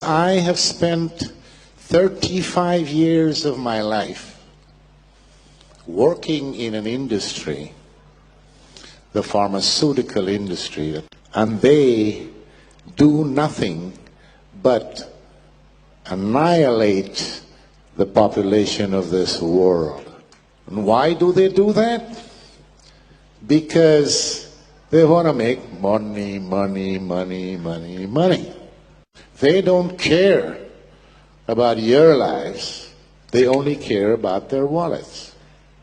I have spent 35 years of my life working in an industry, the pharmaceutical industry, and they do nothing but annihilate the population of this world. And why do they do that? Because they want to make money, money, money, money, money. They don't care about your lives. They only care about their wallets.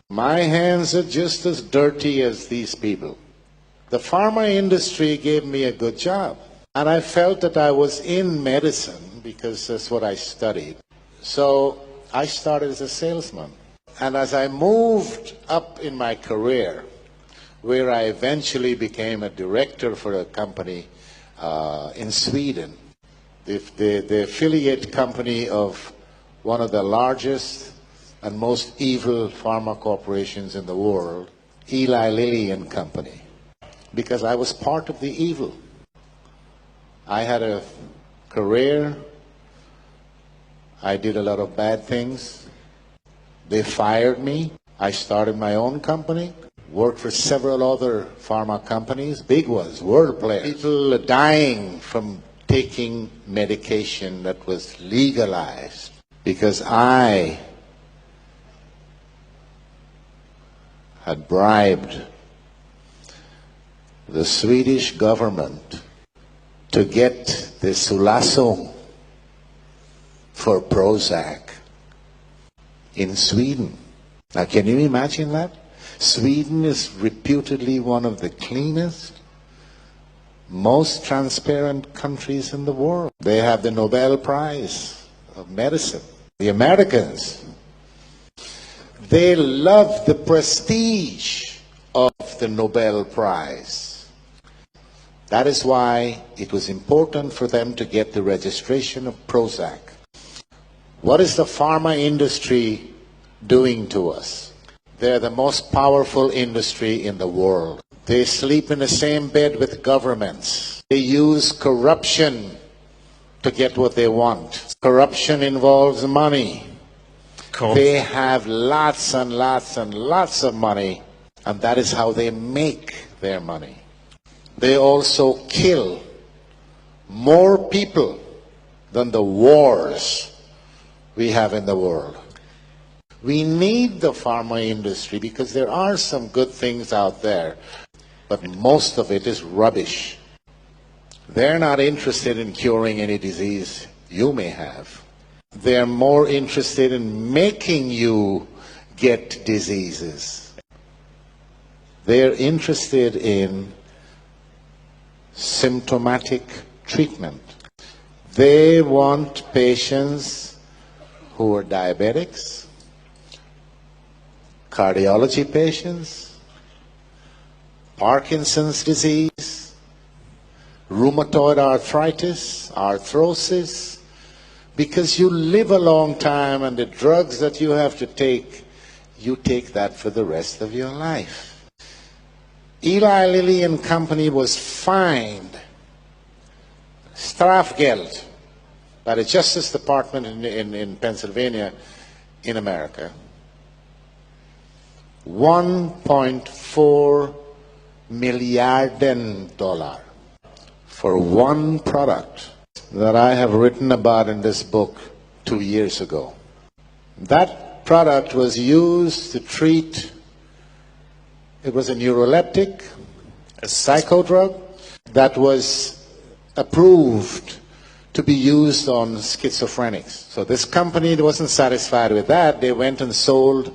My hands are just as dirty as these people. The pharma industry gave me a good job. And I felt that I was in medicine because that's what I studied. So I started as a salesman. And as I moved up in my career, where I eventually became a director for a company in Sweden, the affiliate company of one of the largest and most evil pharma corporations in the world, Eli Lilly and Company, because I was part of the evil. I had a career. I did a lot of bad things. They fired me. I started my own company, worked for several other pharma companies, big ones, world players. People dying from taking medication that was legalized because I had bribed the Swedish government to get the Sulaso for Prozac in Sweden. Now, can you imagine that? Sweden is reputedly one of the cleanest, most transparent countries in the world. They have the Nobel Prize of Medicine. The Americans, they love the prestige of the Nobel Prize. That is why it was important for them to get the registration of Prozac. What is the pharma industry doing to us? They're the most powerful industry in the world. They sleep in the same bed with governments. They use corruption to get what they want. Corruption involves money. They have lots and lots and lots of money, and that is how they make their money. They also kill more people than the wars we have in the world. We need the pharma industry because there are some good things out there, but most of it is rubbish. They're not interested in curing any disease you may have. They're more interested in making you get diseases. They're interested in symptomatic treatment. They want patients who are diabetics, cardiology patients, Parkinson's disease, rheumatoid arthritis, arthrosis, because you live a long time and the drugs that you have to take, you take that for the rest of your life. Eli Lilly and Company was fined, Strafgeld, by the Justice Department in Pennsylvania, in America. $1.4 million for one product that I have written about in this book 2 years ago. That product was used to treat, it was a neuroleptic, a psychodrug that was approved to be used on schizophrenics. So this company wasn't satisfied with that. They went and sold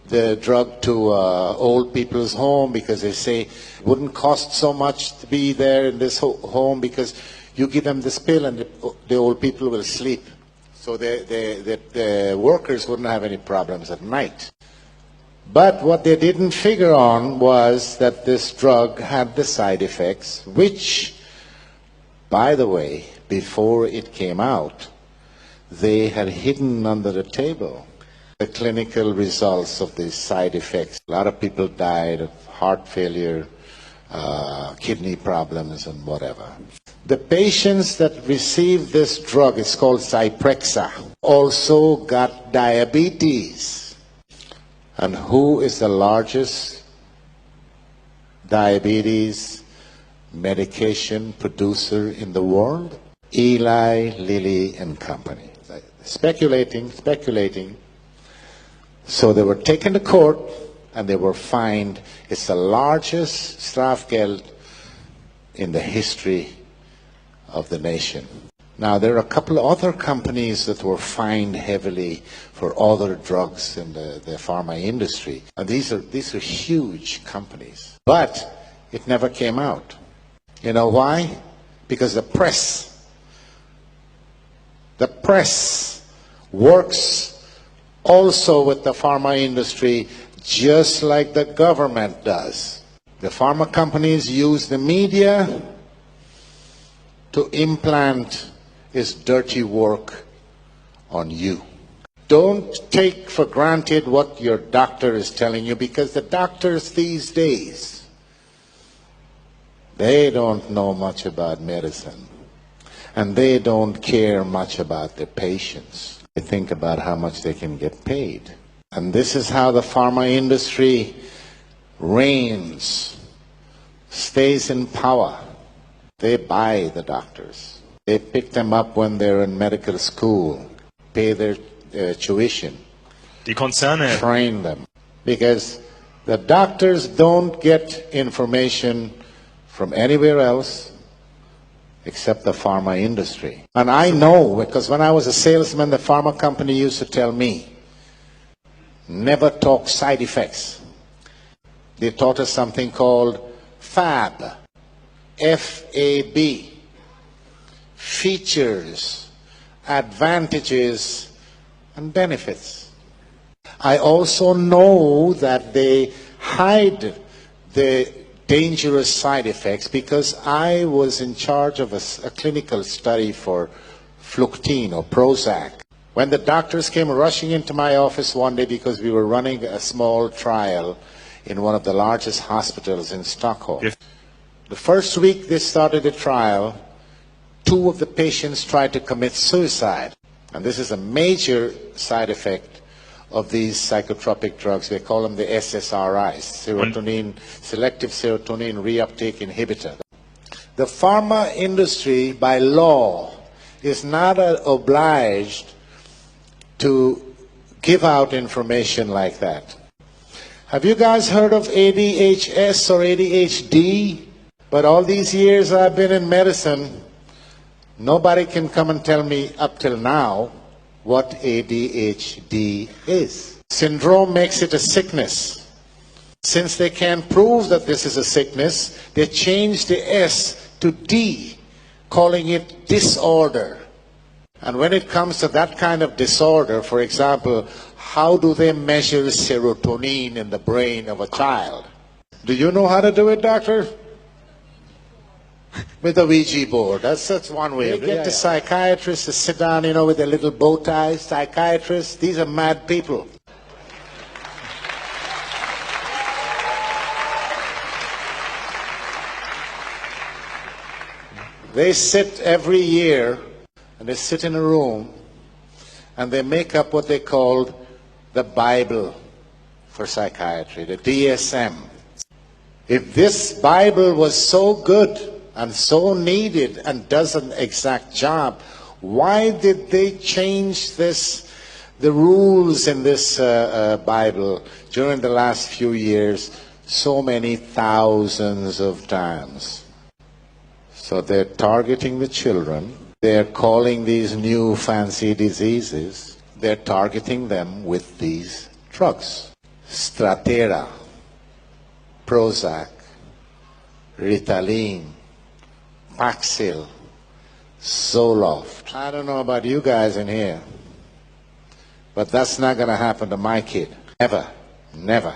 the drug to old people's home because they say it wouldn't cost so much to be there in this home because you give them this pill and the old people will sleep. So the workers wouldn't have any problems at night. But what they didn't figure on was that this drug had the side effects, which, by the way, before it came out, they had hidden under the table the clinical results of these side effects. A lot of people died of heart failure, kidney problems and whatever. The patients that received this drug, it's called Zyprexa, also got diabetes. And who is the largest diabetes medication producer in the world? Eli Lilly and Company. Speculating. So they were taken to court and they were fined. It's the largest strafgeld in the history of the nation. Now, there are a couple of other companies that were fined heavily for other drugs in the pharma industry. And these are huge companies. But it never came out. You know why? Because the press works also with the pharma industry just like the government does. The pharma companies use the media to implant its dirty work on you. Don't take for granted what your doctor is telling you, because the doctors these days, they don't know much about medicine. And they don't care much about their patients. They think about how much they can get paid. And this is how the pharma industry reigns, stays in power. They buy the doctors. They pick them up when they're in medical school, pay their tuition, Die Konzerne train them. Because the doctors don't get information from anywhere else except the pharma industry. And I know, because when I was a salesman, the pharma company used to tell me, never talk side effects. They taught us something called FAB, F-A-B, features, advantages, and benefits. I also know that they hide the dangerous side effects, because I was in charge of a clinical study for Fluctine or Prozac. When the doctors came rushing into my office one day because we were running a small trial in one of the largest hospitals in Stockholm. The first week they started the trial, 2 of the patients tried to commit suicide. And this is a major side effect of these psychotropic drugs. They call them the SSRIs, selective serotonin reuptake inhibitor. The pharma industry, by law, is not obliged to give out information like that. Have you guys heard of ADHS or ADHD? But all these years I've been in medicine, nobody can come and tell me up till now what ADHD is. Syndrome makes it a sickness. Since they can't prove that this is a sickness, they changed the S to D, calling it disorder. And when it comes to that kind of disorder, for example, how do they measure serotonin in the brain of a child? Do you know how to do it, doctor? With a Ouija board. That's one way. They get the psychiatrists to sit down, with their little bow ties. Psychiatrists, these are mad people. They sit every year, and they sit in a room, and they make up what they call the Bible for psychiatry, the DSM. If this Bible was so good and so needed and does an exact job, why did they change the rules in this Bible during the last few years so many thousands of times? So they're targeting the children. They're calling these new fancy diseases, they're targeting them with these drugs. Strattera, Prozac, Ritalin, Paxil, Zoloft. I don't know about you guys in here, but that's not going to happen to my kid. Never, never.